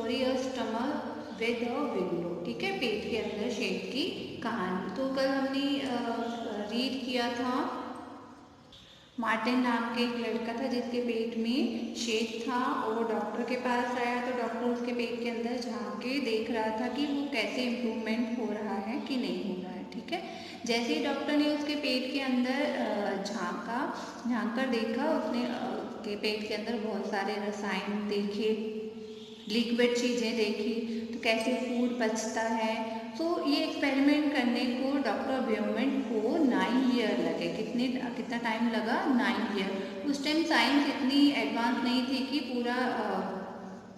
Story of stomach with a window. ठीक है, पेट के अंदर शेड की कहानी। तो कल हमने रीड किया था, मार्टिन नाम के एक लड़का था जिसके पेट में शेड था और वो डॉक्टर के पास आया। तो डॉक्टर उसके पेट के अंदर झांक के देख रहा था कि वो कैसे इम्प्रूवमेंट हो रहा है कि नहीं हो रहा है। ठीक है, जैसे ही डॉक्टर ने उसके पेट के अंदर झांक कर देखा, उसने उसके पेट के अंदर बहुत सारे रसायन देखे, लिक्विड चीज़ें देखी, तो कैसे फूड पचता है। तो ये एक्सपेरिमेंट करने को डॉक्टर ब्योमेंट को 9 ईयर लगे। कितना टाइम लगा? 9 ईयर। उस टाइम साइंस इतनी एडवांस नहीं थी कि पूरा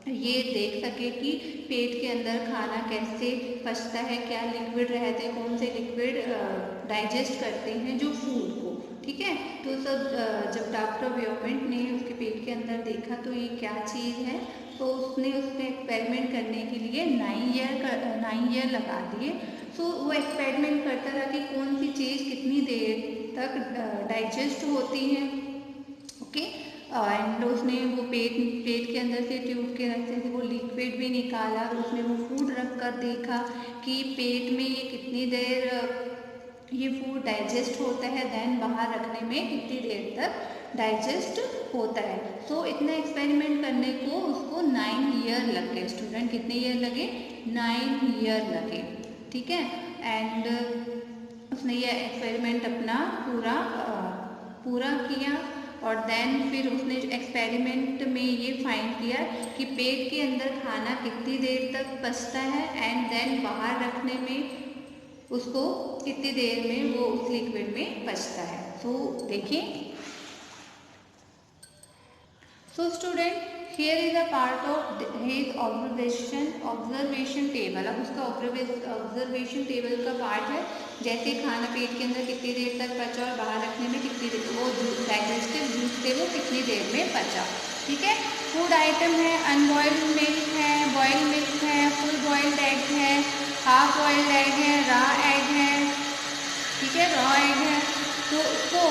ये देख सके कि पेट के अंदर खाना कैसे पचता है, क्या लिक्विड रहते हैं, कौन से लिक्विड डाइजेस्ट करते हैं जो फूड को। ठीक है, तो सब जब डॉक्टर ब्योमेंट ने उसके पेट के अंदर देखा तो ये क्या चीज़ है, तो उसने उसमें एक्सपेरिमेंट करने के लिए 9 ईयर लगा दिए। सो वो एक्सपेरिमेंट करता रहा कि कौन सी चीज़ कितनी देर तक डाइजेस्ट होती है। ओके, एंड उसने वो पेट के अंदर से ट्यूब के रास्ते से वो लिक्विड भी निकाला। उसने वो फूड रख कर देखा कि पेट में ये कितनी देर ये फूड डाइजेस्ट होता है, देन बाहर रखने में कितनी देर तक डाइजेस्ट होता है। तो इतना एक्सपेरिमेंट करने को उसको 9 ईयर लग गए। स्टूडेंट, कितने ईयर लगे? 9 ईयर लगे। ठीक है, एंड उसने ये एक्सपेरिमेंट अपना पूरा किया और देन फिर उसने एक्सपेरिमेंट में ये फाइंड किया कि पेट के अंदर खाना कितनी देर तक पचता है एंड देन बाहर रखने में उसको कितनी देर में वो उस लिक्विड में पचता है। तो देखिए, so student, here is a part of his observation table. अब उसका ऑब्जर्वेशन टेबल का पार्ट है, जैसे खाना पेट के अंदर कितनी देर तक पचा और बाहर रखने में कितनी देर, वो डाइजेस्टिव जूस से वो कितनी देर में पचा। ठीक है, फूड आइटम है, अनबॉइल्ड मिल्क है, बॉइल्ड मिल्क है, फुल बॉइल्ड एग है, हाफ बॉइल्ड एग है, रॉ एग है। ठीक है, रॉ एग है। तो उसको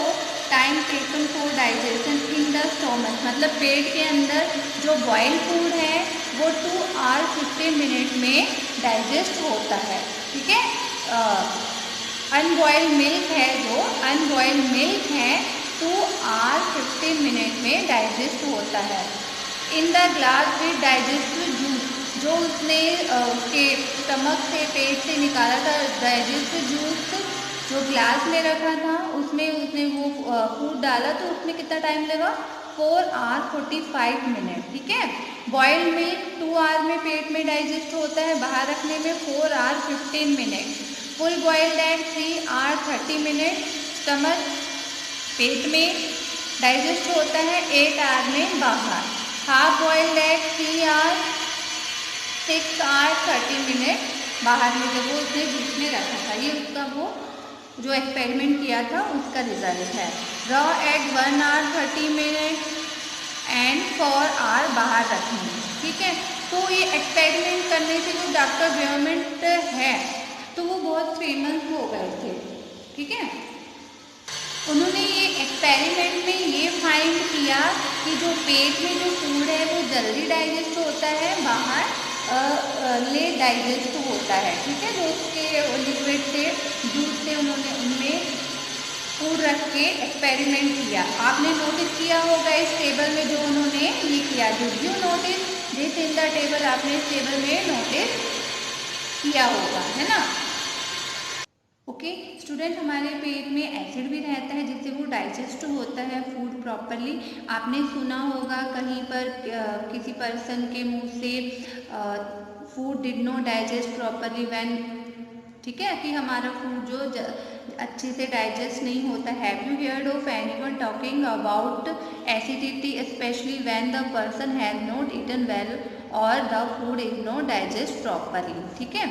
time taken for digestion in the stomach, मतलब पेट के अंदर जो बॉइल्ड फूड है वो 2 आवर 15 मिनट में डाइजेस्ट होता है। ठीक है, अनबॉइल्ड मिल्क है, जो अनबॉइल्ड मिल्क है 2 आवर 15 मिनट में डाइजेस्ट होता है। In the glass with digestive juice, जो उसने उसके स्टमक से, पेट से निकाला था डाइजेस्टिव जूस, जो ग्लास में रखा था उसमें उसने वो फूड डाला, तो उसमें कितना टाइम लगा? 4 आवर 45 मिनट। ठीक है, बॉइल्ड मिल्क 2 आवर में पेट में डाइजेस्ट होता है, बाहर रखने में 4 hour 15 minute. Full boiled egg 3 hour 30 minute, stomach पेट में डाइजेस्ट होता है 8 आवर में बाहर। Half boiled egg 3 hour 6 hour 30 minute बाहर में, जब वो उसने जूस में रखा था। ये उसका वो जो एक्सपेरिमेंट किया था उसका रिजल्ट है। Raw egg 1 hour 30 minute and 4 hour बाहर रखेंगे। ठीक है, तो ये एक्सपेरिमेंट करने से जो डॉक्टर ब्योमेंट है तो वो बहुत फेमस हो गए थे। ठीक है, उन्होंने ये एक्सपेरिमेंट में ये फाइंड किया कि जो पेट में जो फूड है वो जल्दी डाइजेस्ट होता है, बाहर लेट डाइजेस्ट होता है। ठीक है, जो उसके लिक्विड से, जूस से उन्होंने उनमें फूड रख के एक्सपेरिमेंट किया। आपने नोटिस किया होगा इस टेबल में जो उन्होंने ये किया, did you notice this in the table? आपने इस टेबल में नोटिस किया होगा, है ना। ओके स्टूडेंट, हमारे पेट में एसिड भी रहता है जिससे वो डाइजेस्ट होता है फूड प्रॉपरली। आपने सुना होगा कहीं पर किसी पर्सन के मुंह से food did not digest properly when, ठीक है, कि हमारा फूड जो अच्छे से डाइजेस्ट नहीं होता। Have you heard of anyone talking about acidity specially when the person has not eaten well और the food is not digest properly. ठीक है,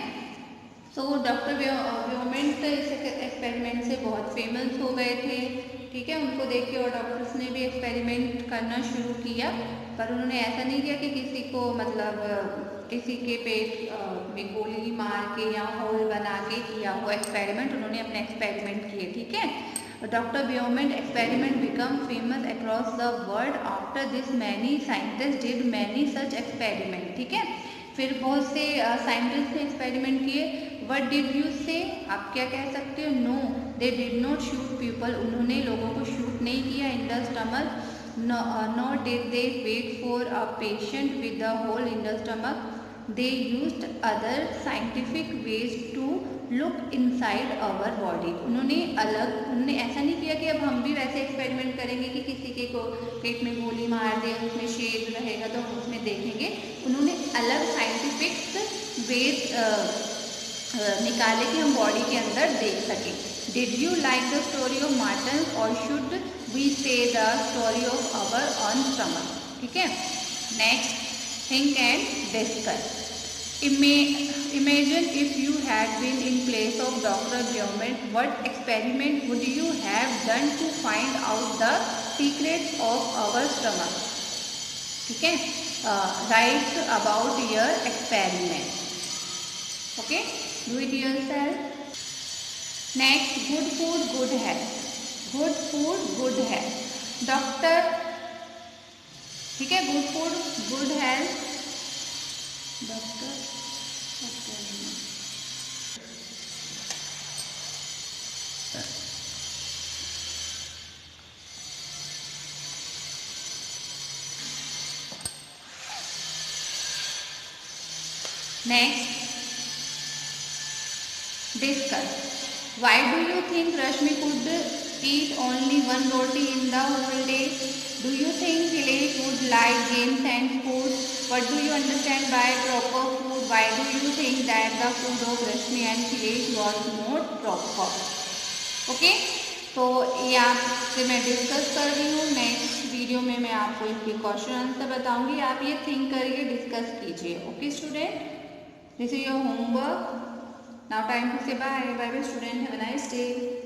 तो डॉक्टर ब्योमेंट इस एक्सपेरिमेंट से बहुत फेमस हो गए थे। ठीक है, उनको देख के और डॉक्टर्स ने भी एक्सपेरिमेंट करना शुरू किया, पर उन्होंने ऐसा नहीं किया कि किसी को मतलब किसी के पेट में गोली मार के या होल बना के किया हो एक्सपेरिमेंट। उन्होंने अपने एक्सपेरिमेंट किए। ठीक है, doctor Beaumont experiment become famous across the world after this many scientist did many such experiment. ठीक है, फिर बहुत से साइंटिस्ट ने एक्सपेरिमेंट किए। व्हाट डिड यू से, आप क्या कह सकते हो? No they did not shoot people, उन्होंने लोगों को शूट नहीं किया in the stomach. Not did they wait for a patient with the hole in the stomach, they used other scientific ways to look inside our body. उन्होंने ऐसा नहीं किया कि अब हम भी वैसे एक्सपेरिमेंट करेंगे कि किसी के को पेट में गोली मार दे, उसमें शेड रहेगा तो हम उसमें देखेंगे। उन्होंने अलग साइंटिफिक वेज निकाले कि हम बॉडी के अंदर देख सकें। Did you like the story of Martin or should we say the story of our own stomach? ठीक है, next think and discuss. Imagine if you had been in place of Dr. Biomet, what experiment would you have done to find out the secrets of our stomach? ठीक है, write about your experiment. Okay, do it yourself. Next, good food, good health. Good food, good health. Doctor, ठीक है, good food, good health. Doctor. Next, discuss. Why do you think Rashmi could eat only one roti in the whole day? Do you think Kilesh would like games and food? What do you understand by proper food? Why do you think that the food of Rashmi and Kilesh was not proper? Okay? तो ये आपसे मैं discuss कर रही हूँ। Next video में मैं आपको इनके क्वेश्चन आंसर बताऊंगी, आप ये थिंक करिए, डिस्कस कीजिए। Okay student, this is your homework. Now time to say bye. Bye bye student, have a nice day.